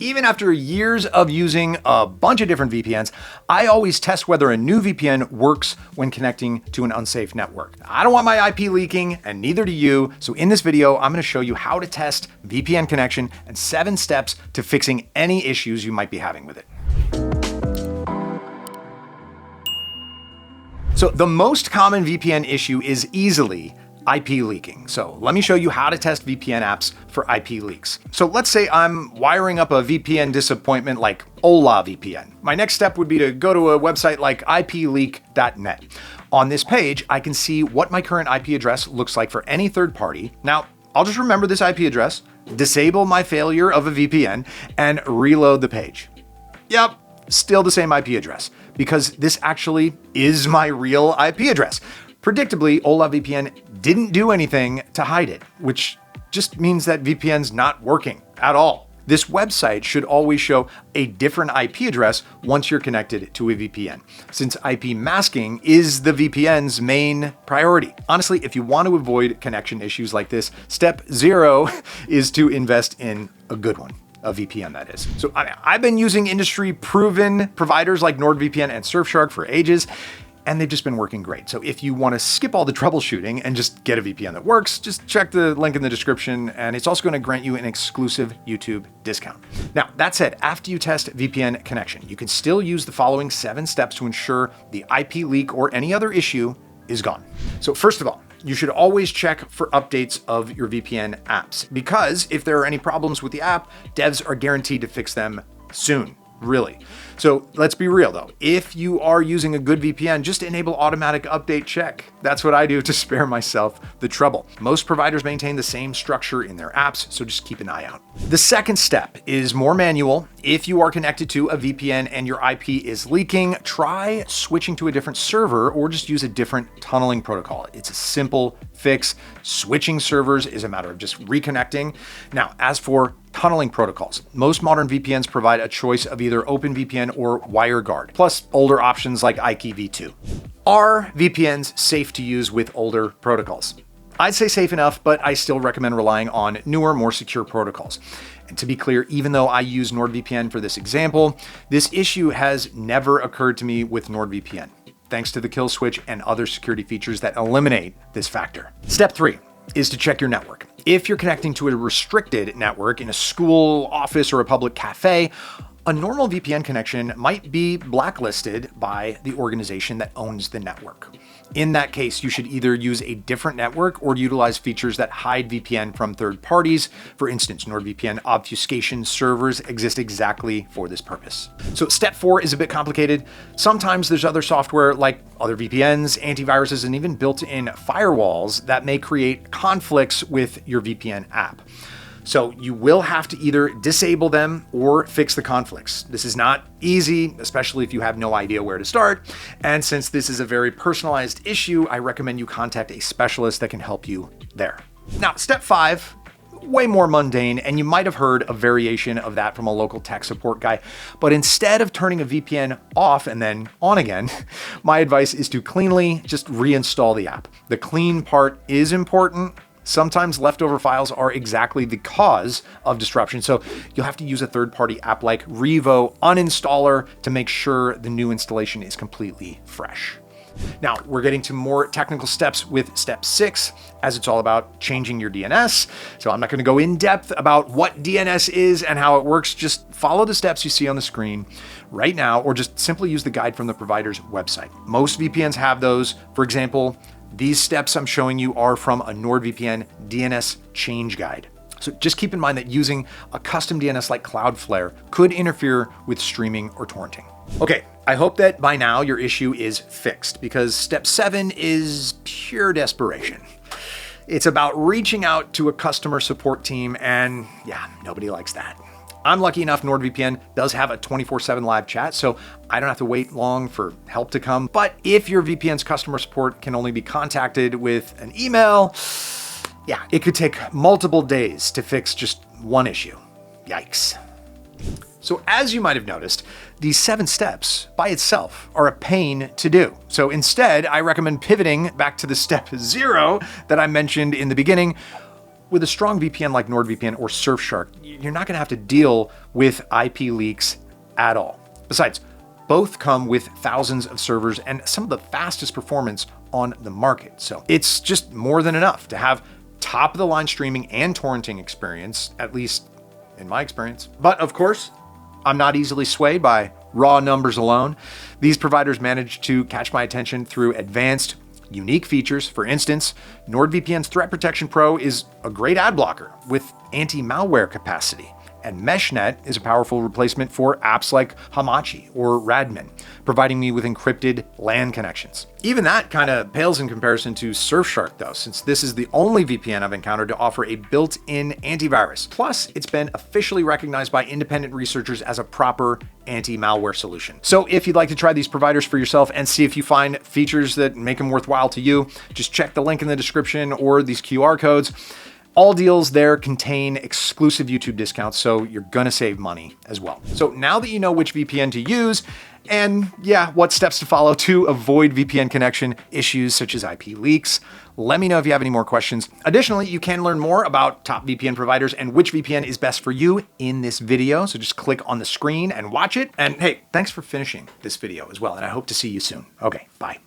Even after years of using a bunch of different VPNs, I always test whether a new VPN works when connecting to an unsafe network. I don't want my IP leaking, and neither do you. So in this video, I'm going to show you how to test VPN connection and 7 steps to fixing any issues you might be having with it. So the most common VPN issue is easily IP leaking. So let me show you how to test VPN apps for IP leaks. So let's say I'm wiring up a VPN disappointment like VPN. My next step would be to go to a website like ipleak.net. On this page, I can see what my current IP address looks like for any third party. Now, I'll just remember this IP address, disable my failure of a VPN, and reload the page. Yep, still the same IP address, because this actually is my real IP address. Predictably, VPN didn't do anything to hide it, which just means that VPN's not working at all. This website should always show a different IP address once you're connected to a VPN, since IP masking is the VPN's main priority. Honestly, if you want to avoid connection issues like this, step 0 is to invest in a good one. A VPN, that is. So I've been using industry-proven providers like NordVPN and Surfshark for ages, and they've just been working great. So if you want to skip all the troubleshooting and just get a VPN that works, just check the link in the description, and it's also going to grant you an exclusive YouTube discount. Now, that said, after you test VPN connection, you can still use the following 7 steps to ensure the IP leak or any other issue is gone. So first of all, you should always check for updates of your VPN apps, because if there are any problems with the app, devs are guaranteed to fix them soon. Really. So let's be real though. If you are using a good VPN, just enable automatic update check. That's what I do to spare myself the trouble. Most providers maintain the same structure in their apps, so just keep an eye out. The second step is more manual. If you are connected to a VPN and your IP is leaking, try switching to a different server or just use a different tunneling protocol. It's a simple fix. Switching servers is a matter of just reconnecting. Now, as for tunneling protocols, most modern VPNs provide a choice of either OpenVPN or WireGuard, plus older options like IKEv2. Are VPNs safe to use with older protocols? I'd say safe enough, but I still recommend relying on newer, more secure protocols. And to be clear, even though I use NordVPN for this example, this issue has never occurred to me with NordVPN, thanks to the kill switch and other security features that eliminate this factor. Step 3 is to check your network. If you're connecting to a restricted network in a school, office, or a public cafe, a normal VPN connection might be blacklisted by the organization that owns the network. In that case, you should either use a different network or utilize features that hide VPN from third parties. For instance, NordVPN obfuscation servers exist exactly for this purpose. So step 4 is a bit complicated. Sometimes there's other software like other VPNs, antiviruses, and even built-in firewalls that may create conflicts with your VPN app. So you will have to either disable them or fix the conflicts. This is not easy, especially if you have no idea where to start. And since this is a very personalized issue, I recommend you contact a specialist that can help you there. Now, step 5, way more mundane, and you might have heard a variation of that from a local tech support guy. But instead of turning a VPN off and then on again, my advice is to cleanly just reinstall the app. The clean part is important. Sometimes leftover files are exactly the cause of disruption, so you'll have to use a third-party app like Revo uninstaller to make sure the new installation is completely fresh. Now, we're getting to more technical steps with step 6, as it's all about changing your DNS. So I'm not going to go in depth about what DNS is and how it works. Just follow the steps you see on the screen right now, or just simply use the guide from the provider's website. Most VPNs have those. For example, these steps I'm showing you are from a NordVPN DNS change guide. So just keep in mind that using a custom DNS like Cloudflare could interfere with streaming or torrenting. Okay, I hope that by now your issue is fixed, because step 7 is pure desperation. It's about reaching out to a customer support team, and yeah, nobody likes that. I'm lucky enough NordVPN does have a 24/7 live chat, so I don't have to wait long for help to come. But if your VPN's customer support can only be contacted with an email, yeah, it could take multiple days to fix just one issue. Yikes. So as you might have noticed, these 7 steps by itself are a pain to do. So instead, I recommend pivoting back to the step 0 that I mentioned in the beginning, with a strong VPN like NordVPN or Surfshark, you're not going to have to deal with IP leaks at all. Besides, both come with thousands of servers and some of the fastest performance on the market. So it's just more than enough to have top of the line streaming and torrenting experience, at least in my experience. But of course, I'm not easily swayed by raw numbers alone. These providers manage to catch my attention through advanced, unique features. For instance, NordVPN's Threat Protection Pro is a great ad blocker with anti-malware capacity. And MeshNet is a powerful replacement for apps like Hamachi or Radmin, providing me with encrypted LAN connections. Even that kind of pales in comparison to Surfshark though, since this is the only VPN I've encountered to offer a built-in antivirus. Plus, it's been officially recognized by independent researchers as a proper anti-malware solution. So if you'd like to try these providers for yourself and see if you find features that make them worthwhile to you, just check the link in the description or these QR codes. All deals there contain exclusive YouTube discounts, so you're gonna save money as well. So now that you know which VPN to use, and yeah, what steps to follow to avoid VPN connection issues such as IP leaks, let me know if you have any more questions. Additionally, you can learn more about top VPN providers and which VPN is best for you in this video. So just click on the screen and watch it. And hey, thanks for finishing this video as well. And I hope to see you soon. Okay, bye.